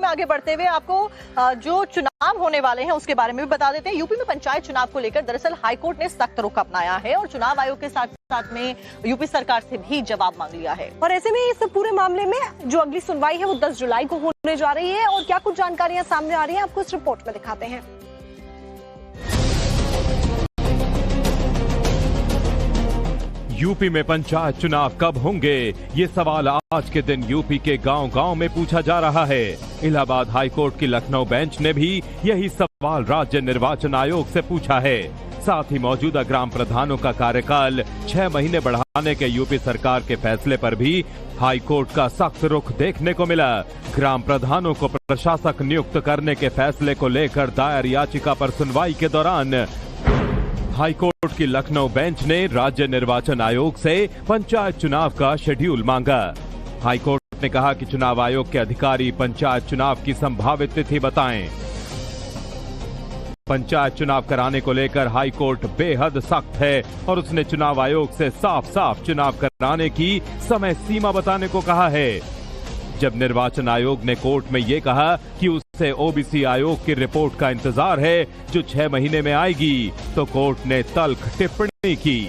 में आगे बढ़ते हुए आपको जो चुनाव होने वाले हैं उसके बारे में भी बता देते हैं। यूपी में पंचायत चुनाव को लेकर दरअसल हाईकोर्ट ने सख्त रुख अपनाया है और चुनाव आयोग के साथ साथ में यूपी सरकार से भी जवाब मांग लिया है। और ऐसे में इस पूरे मामले में जो अगली सुनवाई है वो 10 जुलाई को होने जा रही है और क्या कुछ जानकारियां सामने आ रही है आपको इस रिपोर्ट में दिखाते हैं। यूपी में पंचायत चुनाव कब होंगे, ये सवाल आज के दिन यूपी के गांव-गांव में पूछा जा रहा है। इलाहाबाद हाईकोर्ट की लखनऊ बेंच ने भी यही सवाल राज्य निर्वाचन आयोग से पूछा है। साथ ही मौजूदा ग्राम प्रधानों का कार्यकाल 6 महीने बढ़ाने के यूपी सरकार के फैसले पर भी हाईकोर्ट का सख्त रुख देखने को मिला। ग्राम प्रधानों को प्रशासक नियुक्त करने के फैसले को लेकर दायर याचिका पर सुनवाई के दौरान हाईकोर्ट की लखनऊ बेंच ने राज्य निर्वाचन आयोग से पंचायत चुनाव का शेड्यूल मांगा। हाईकोर्ट ने कहा कि चुनाव आयोग के अधिकारी पंचायत चुनाव की संभावित तिथि बताएं। पंचायत चुनाव कराने को लेकर हाईकोर्ट बेहद सख्त है और उसने चुनाव आयोग से साफ साफ चुनाव कराने की समय सीमा बताने को कहा है। जब निर्वाचन आयोग ने कोर्ट में ये कहा कि उसे ओबीसी आयोग की रिपोर्ट का इंतजार है जो 6 महीने में आएगी, तो कोर्ट ने तल्ख टिप्पणी की।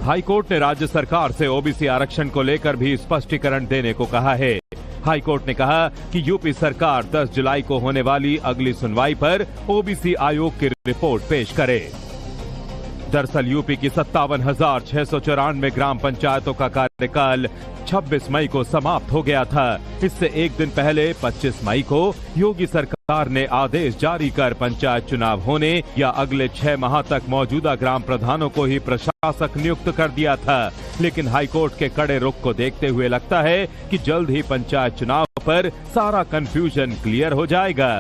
हाईकोर्ट ने राज्य सरकार से ओबीसी आरक्षण को लेकर भी स्पष्टीकरण देने को कहा है। हाईकोर्ट ने कहा कि यूपी सरकार 10 जुलाई को होने वाली अगली सुनवाई पर ओबीसी आयोग की रिपोर्ट पेश करे। दरअसल यूपी की 57,694 ग्राम पंचायतों का कार्यकाल 26 मई को समाप्त हो गया था। इससे एक दिन पहले 25 मई को योगी सरकार ने आदेश जारी कर पंचायत चुनाव होने या अगले 6 माह तक मौजूदा ग्राम प्रधानों को ही प्रशासक नियुक्त कर दिया था। लेकिन हाईकोर्ट के कड़े रुख को देखते हुए लगता है कि जल्द ही पंचायत चुनाव पर सारा कंफ्यूजन क्लियर हो जाएगा।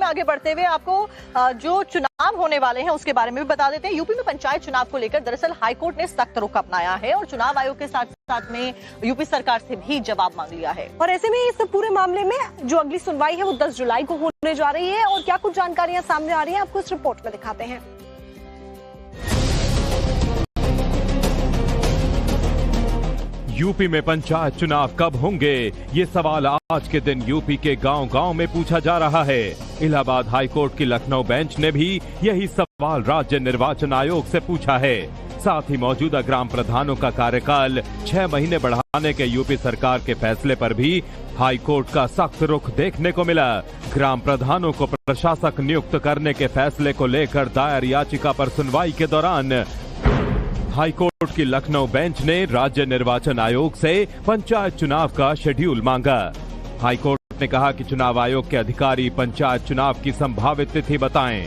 आगे बढ़ते हुए आपको जो चुनाव होने वाले हैं उसके बारे में भी बता देते हैं। यूपी में पंचायत चुनाव को लेकर दरअसल हाईकोर्ट ने सख्त रुख अपनाया है और चुनाव आयोग के साथ साथ में यूपी सरकार से भी जवाब मांग लिया है। और ऐसे में इस पूरे मामले में जो अगली सुनवाई है वो 10 जुलाई को होने जा रही है और क्या कुछ जानकारियां सामने आ रही है आपको इस रिपोर्ट में दिखाते हैं। यूपी में पंचायत चुनाव कब होंगे, ये सवाल आज के दिन यूपी के गांव-गांव में पूछा जा रहा है। इलाहाबाद हाईकोर्ट की लखनऊ बेंच ने भी यही सवाल राज्य निर्वाचन आयोग से पूछा है। साथ ही मौजूदा ग्राम प्रधानों का कार्यकाल 6 महीने बढ़ाने के यूपी सरकार के फैसले पर भी हाईकोर्ट का सख्त रुख देखने को मिला। ग्राम प्रधानों को प्रशासक नियुक्त करने के फैसले को लेकर दायर याचिका पर सुनवाई के दौरान हाईकोर्ट की लखनऊ बेंच ने राज्य निर्वाचन आयोग से पंचायत चुनाव का शेड्यूल मांगा। हाईकोर्ट ने कहा कि चुनाव आयोग के अधिकारी पंचायत चुनाव की संभावित तिथि बताएं।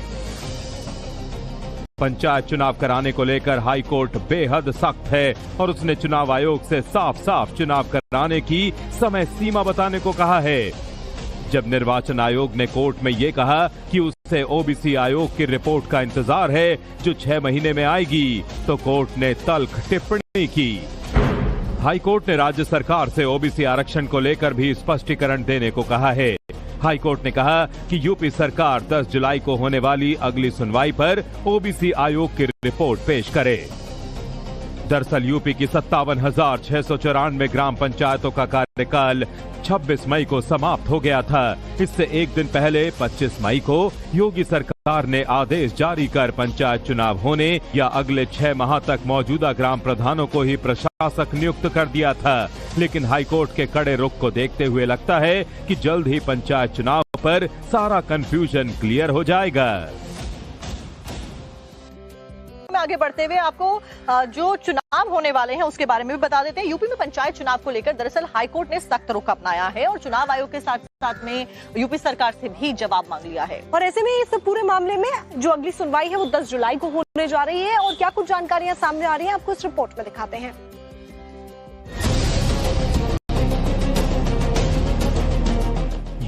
पंचायत चुनाव कराने को लेकर हाईकोर्ट बेहद सख्त है और उसने चुनाव आयोग से साफ साफ चुनाव कराने की समय सीमा बताने को कहा है। जब निर्वाचन आयोग ने कोर्ट में ये कहा कि उसे ओबीसी आयोग की रिपोर्ट का इंतजार है जो 6 महीने में आएगी, तो कोर्ट ने तल्ख टिप्पणी की। हाईकोर्ट ने राज्य सरकार से ओबीसी आरक्षण को लेकर भी स्पष्टीकरण देने को कहा है। हाईकोर्ट ने कहा कि यूपी सरकार 10 जुलाई को होने वाली अगली सुनवाई पर ओबीसी आयोग की रिपोर्ट पेश करे। दरअसल यूपी की 57,694 ग्राम पंचायतों का कार्यकाल 26 मई को समाप्त हो गया था। इससे एक दिन पहले 25 मई को योगी सरकार ने आदेश जारी कर पंचायत चुनाव होने या अगले 6 माह तक मौजूदा ग्राम प्रधानों को ही प्रशासक नियुक्त कर दिया था। लेकिन हाईकोर्ट के कड़े रुख को देखते हुए लगता है कि जल्द ही पंचायत चुनाव पर सारा कंफ्यूजन क्लियर हो जाएगा। आगे बढ़ते हुए आपको जो चुनाव होने वाले हैं उसके बारे में भी बता देते हैं। यूपी में पंचायत चुनाव को लेकर दरअसल हाईकोर्ट ने सख्त रुख अपनाया है और चुनाव आयोग के साथ साथ में यूपी सरकार से भी जवाब मांग लिया है। और ऐसे में इस पूरे मामले में जो अगली सुनवाई है वो 10 जुलाई को होने जा रही है और क्या कुछ जानकारियां सामने आ रही है आपको इस रिपोर्ट में दिखाते हैं।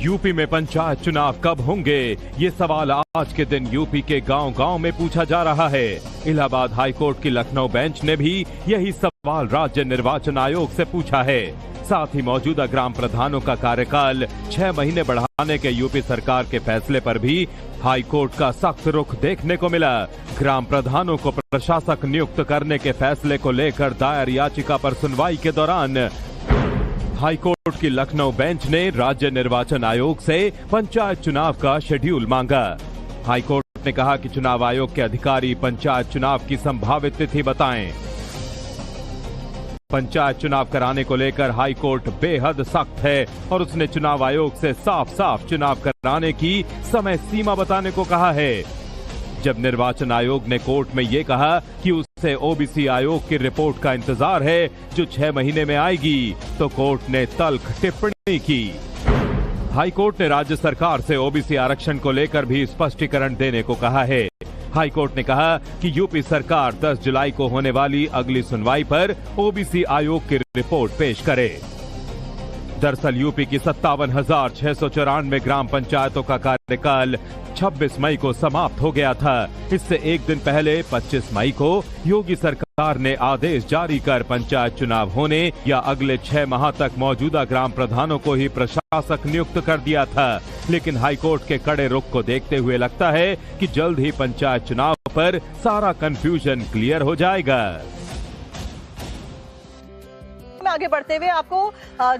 यूपी में पंचायत चुनाव कब होंगे, ये सवाल आज के दिन यूपी के गांव-गांव में पूछा जा रहा है। इलाहाबाद हाईकोर्ट की लखनऊ बेंच ने भी यही सवाल राज्य निर्वाचन आयोग से पूछा है। साथ ही मौजूदा ग्राम प्रधानों का कार्यकाल 6 महीने बढ़ाने के यूपी सरकार के फैसले पर भी हाईकोर्ट का सख्त रुख देखने को मिला। ग्राम प्रधानों को प्रशासक नियुक्त करने के फैसले को लेकर दायर याचिका पर सुनवाई के दौरान हाईकोर्ट की लखनऊ बेंच ने राज्य निर्वाचन आयोग से पंचायत चुनाव का शेड्यूल मांगा। हाईकोर्ट ने कहा कि चुनाव आयोग के अधिकारी पंचायत चुनाव की संभावित तिथि बताएं। पंचायत चुनाव कराने को लेकर हाईकोर्ट बेहद सख्त है और उसने चुनाव आयोग से साफ साफ चुनाव कराने की समय सीमा बताने को कहा है। जब निर्वाचन आयोग ने कोर्ट में ये कहा कि उसे ओबीसी आयोग की रिपोर्ट का इंतजार है जो 6 महीने में आएगी, तो कोर्ट ने तल्ख टिप्पणी की। हाईकोर्ट ने राज्य सरकार से ओबीसी आरक्षण को लेकर भी स्पष्टीकरण देने को कहा है। हाईकोर्ट ने कहा कि यूपी सरकार 10 जुलाई को होने वाली अगली सुनवाई पर ओबीसी आयोग की रिपोर्ट पेश करे। दरअसल यूपी की 57,694 ग्राम पंचायतों का कार्यकाल 26 मई को समाप्त हो गया था। इससे एक दिन पहले 25 मई को योगी सरकार ने आदेश जारी कर पंचायत चुनाव होने या अगले 6 माह तक मौजूदा ग्राम प्रधानों को ही प्रशासक नियुक्त कर दिया था। लेकिन हाईकोर्ट के कड़े रुख को देखते हुए लगता है कि जल्द ही पंचायत चुनाव पर सारा कंफ्यूजन क्लियर हो जाएगा। आगे बढ़ते हुए आपको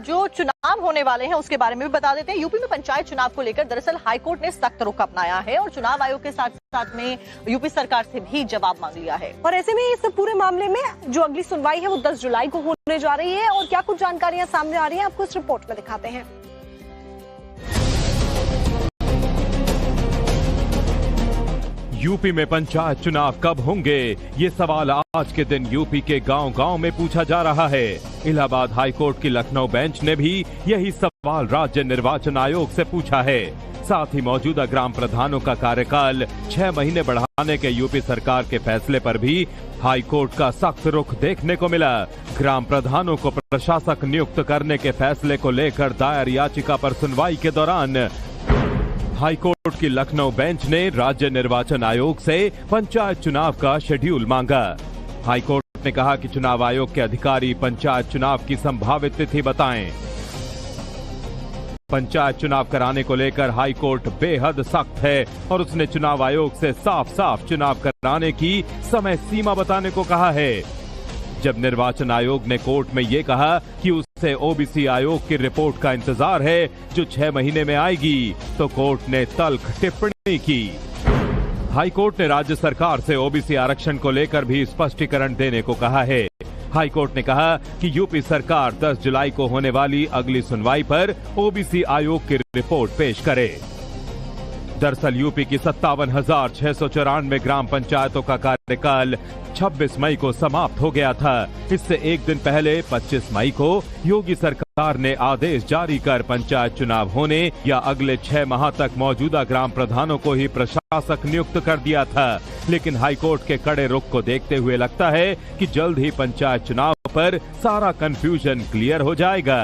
जो चुनाव होने वाले हैं उसके बारे में भी बता देते हैं। यूपी में पंचायत चुनाव को लेकर दरअसल हाईकोर्ट ने सख्त रुख अपनाया है और चुनाव आयोग के साथ साथ में यूपी सरकार से भी जवाब मांग लिया है। और ऐसे में इस पूरे मामले में जो अगली सुनवाई है वो 10 जुलाई को होने जा रही है और क्या कुछ जानकारियां सामने आ रही हैं आपको इस रिपोर्ट में दिखाते हैं। यूपी में पंचायत चुनाव कब होंगे, ये सवाल आज के दिन यूपी के गांव-गांव में पूछा जा रहा है। इलाहाबाद हाईकोर्ट की लखनऊ बेंच ने भी यही सवाल राज्य निर्वाचन आयोग से पूछा है। साथ ही मौजूदा ग्राम प्रधानों का कार्यकाल 6 महीने बढ़ाने के यूपी सरकार के फैसले पर भी हाईकोर्ट का सख्त रुख देखने को मिला। ग्राम प्रधानों को प्रशासक नियुक्त करने के फैसले को लेकर दायर याचिका पर सुनवाई के दौरान हाईकोर्ट की लखनऊ बेंच ने राज्य निर्वाचन आयोग से पंचायत चुनाव का शेड्यूल मांगा। हाईकोर्ट ने कहा कि चुनाव आयोग के अधिकारी पंचायत चुनाव की संभावित तिथि बताएं। पंचायत चुनाव कराने को लेकर हाईकोर्ट बेहद सख्त है और उसने चुनाव आयोग से साफ साफ चुनाव कराने की समय सीमा बताने को कहा है। जब निर्वाचन आयोग ने कोर्ट में ये कहा कि उसे ओबीसी आयोग की रिपोर्ट का इंतजार है जो 6 महीने में आएगी, तो कोर्ट ने तल्ख टिप्पणी की। हाईकोर्ट ने राज्य सरकार से ओबीसी आरक्षण को लेकर भी स्पष्टीकरण देने को कहा है। हाईकोर्ट ने कहा कि यूपी सरकार 10 जुलाई को होने वाली अगली सुनवाई पर ओबीसी आयोग की रिपोर्ट पेश करे। दरअसल यूपी की 57,694 ग्राम पंचायतों का कार्यकाल 26 मई को समाप्त हो गया था। इससे एक दिन पहले 25 मई को योगी सरकार ने आदेश जारी कर पंचायत चुनाव होने या अगले 6 माह तक मौजूदा ग्राम प्रधानों को ही प्रशासक नियुक्त कर दिया था। लेकिन हाईकोर्ट के कड़े रुख को देखते हुए लगता है कि जल्द ही पंचायत चुनाव पर सारा कंफ्यूजन क्लियर हो जाएगा।